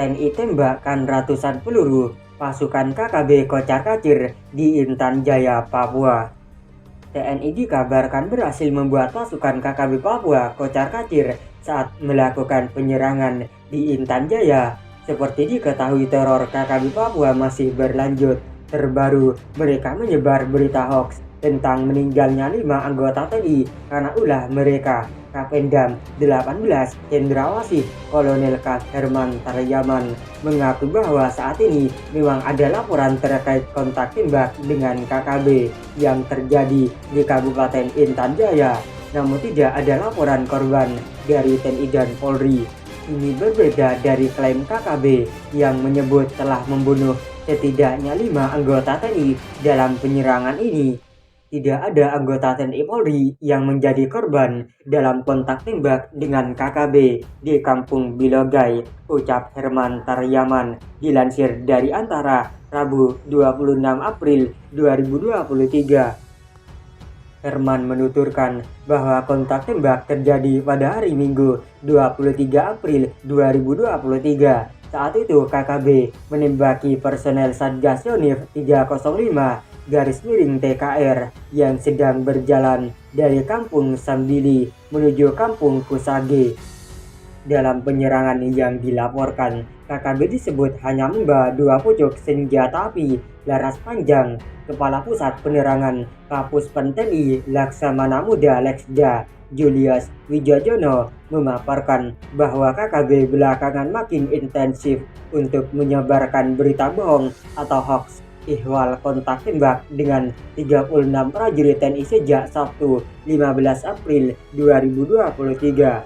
TNI tembakkan ratusan peluru pasukan KKB kocar-kacir di Intan Jaya, Papua. TNI dikabarkan berhasil membuat pasukan KKB Papua kocar-kacir saat melakukan penyerangan di Intan Jaya. Seperti diketahui, teror KKB Papua masih berlanjut. Terbaru, mereka menyebar berita hoax tentang meninggalnya 5 anggota TNI karena ulah mereka. Kapendam 18 Cendrawasih Kolonel K. Herman Taryaman mengaku bahwa saat ini memang ada laporan terkait kontak tembak dengan KKB yang terjadi di Kabupaten Intan Jaya, namun tidak ada laporan korban dari TNI dan Polri. Ini berbeda dari klaim KKB yang menyebut telah membunuh setidaknya 5 anggota TNI dalam penyerangan ini. Tidak ada anggota TNI Polri yang menjadi korban dalam kontak tembak dengan KKB di Kampung Bilogai, ucap Herman Taryaman, dilansir dari Antara, Rabu 26 April 2023. Herman menuturkan bahwa kontak tembak terjadi pada hari Minggu 23 April 2023. Saat itu KKB menembaki personel Satgas Yonif 305 _TKR yang sedang berjalan dari Kampung Sambili menuju Kampung Kusage. Dalam penyerangan yang dilaporkan, KKB disebut hanya membawa 2 pucuk senjata api laras panjang. Kepala Pusat Penerangan Kapuspen TNI Laksamana Muda Leksda Julius Wijojono memaparkan bahwa KKB belakangan makin intensif untuk menyebarkan berita bohong atau hoax ihwal kontak tembak dengan 36 prajurit TNI sejak Sabtu 15 April 2023.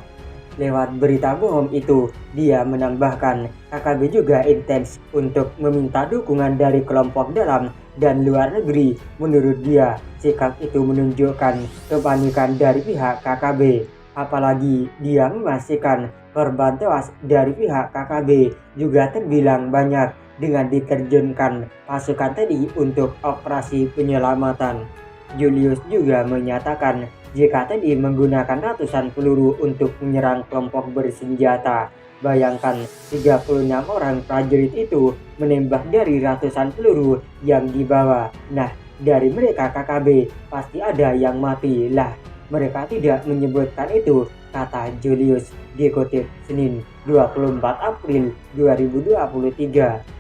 Lewat berita bohong itu, dia menambahkan KKB juga intens untuk meminta dukungan dari kelompok dalam dan luar negeri. Menurut dia, sikap itu menunjukkan kepanikan dari pihak KKB. Apalagi dia memastikan korban tewas dari pihak KKB juga terbilang banyak dengan diterjunkan pasukan TNI untuk operasi penyelamatan. Julius juga menyatakan jika TNI menggunakan ratusan peluru untuk menyerang kelompok bersenjata. Bayangkan 36 orang prajurit itu menembak dari ratusan peluru yang dibawa. Nah, dari mereka KKB pasti ada yang mati lah. Mereka tidak menyebutkan itu, kata Julius, dikutip Senin 24 April 2023.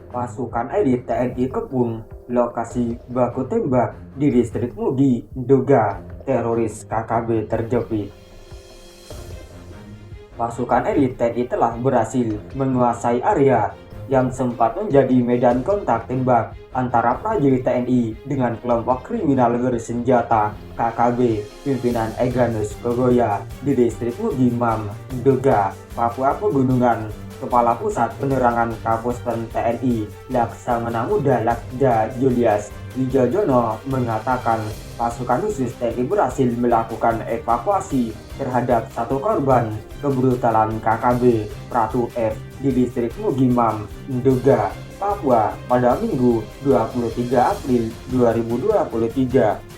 Pasukan elit TNI kepung lokasi baku tembak di distrik Mugi, Nduga, teroris KKB terjepit. Pasukan elit TNI telah berhasil menguasai area yang sempat menjadi medan kontak tembak antara prajurit TNI dengan kelompok kriminal bersenjata KKB pimpinan Egyanus Kogoya di distrik Mugi Mam, Nduga, Papua Pegunungan. Kepala Pusat Penerangan Kapuspen TNI Laksamana Muda Leksda Julius Wijojono mengatakan pasukan khusus TNI berhasil melakukan evakuasi terhadap 1 korban kebrutalan KKB Pratu F di distrik Mugimam, Nduga, Papua pada Minggu 23 April 2023.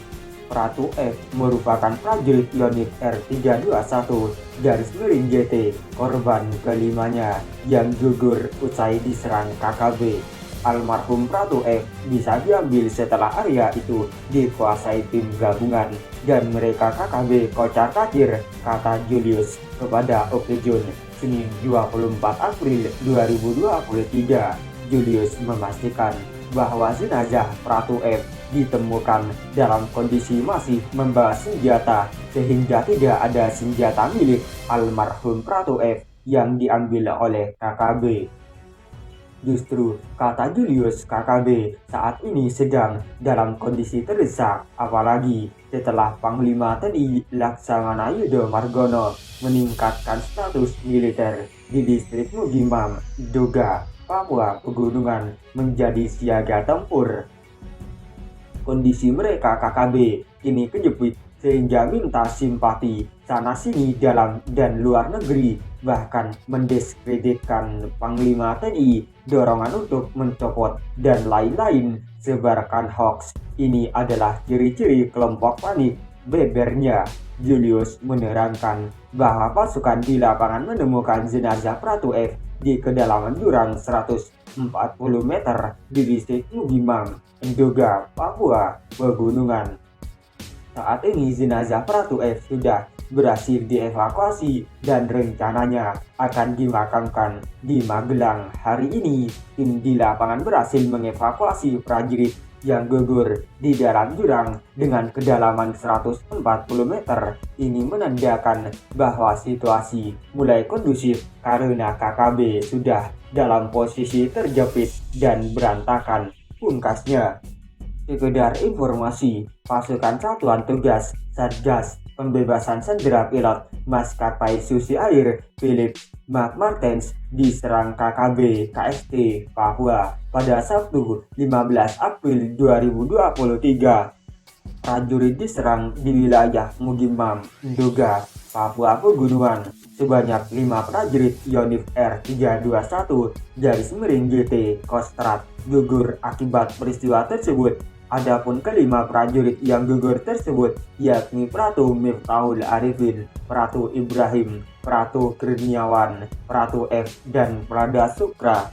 Pratu F merupakan prajurit Yonif R321 _JT, korban kelimanya yang gugur usai diserang KKB. Almarhum Pratu F bisa diambil setelah area itu dikuasai tim gabungan dan mereka KKB kocar-kacir, kata Julius kepada Okejun Senin 24 April 2023. Julius memastikan bahwa jenazah Pratu F ditemukan dalam kondisi masih membawa senjata sehingga tidak ada senjata milik almarhum Pratu F yang diambil oleh KKB. Justru, kata Julius, KKB saat ini sedang dalam kondisi terdesak, apalagi setelah Panglima TNI Laksamana Yudo Margono meningkatkan status militer di distrik Mugimam, Doga, Papua Pegunungan menjadi siaga tempur. Kondisi mereka KKB kini kejepit sehingga minta simpati sana-sini dalam dan luar negeri, bahkan mendiskreditkan Panglima TNI, dorongan untuk mencopot, dan lain-lain. Sebarkan hoax ini adalah ciri-ciri kelompok panik, bebernya. Julius menerangkan bahwa pasukan di lapangan menemukan jenazah Pratu F di kedalaman jurang 140 meter di distrik Mugimam, Endoga, Papua Pegunungan. Saat ini jenazah Pratu F sudah berhasil dievakuasi dan rencananya akan dimakamkan di Magelang. Hari ini, tim di lapangan berhasil mengevakuasi prajurit yang gugur di dalam jurang dengan kedalaman 140 meter. Ini menandakan bahwa situasi mulai kondusif karena KKB sudah dalam posisi terjepit dan berantakan, pungkasnya. Sekedar informasi, pasukan Satuan Tugas Satgas Pembebasan Sandera Pilot Maskapai Susi Air Philip McMartens diserang KKB KST Papua pada Sabtu 15 April 2023. Prajurit diserang di wilayah Mugimam, Nduga, Papua Pegunungan. Sebanyak 5 prajurit Yonif R321 GT Kostrad gugur akibat peristiwa tersebut. Adapun kelima prajurit yang gugur tersebut yakni Pratu Miftahul Arifin, Pratu Ibrahim, Pratu Kurniawan, Pratu F, dan Prada Sukra.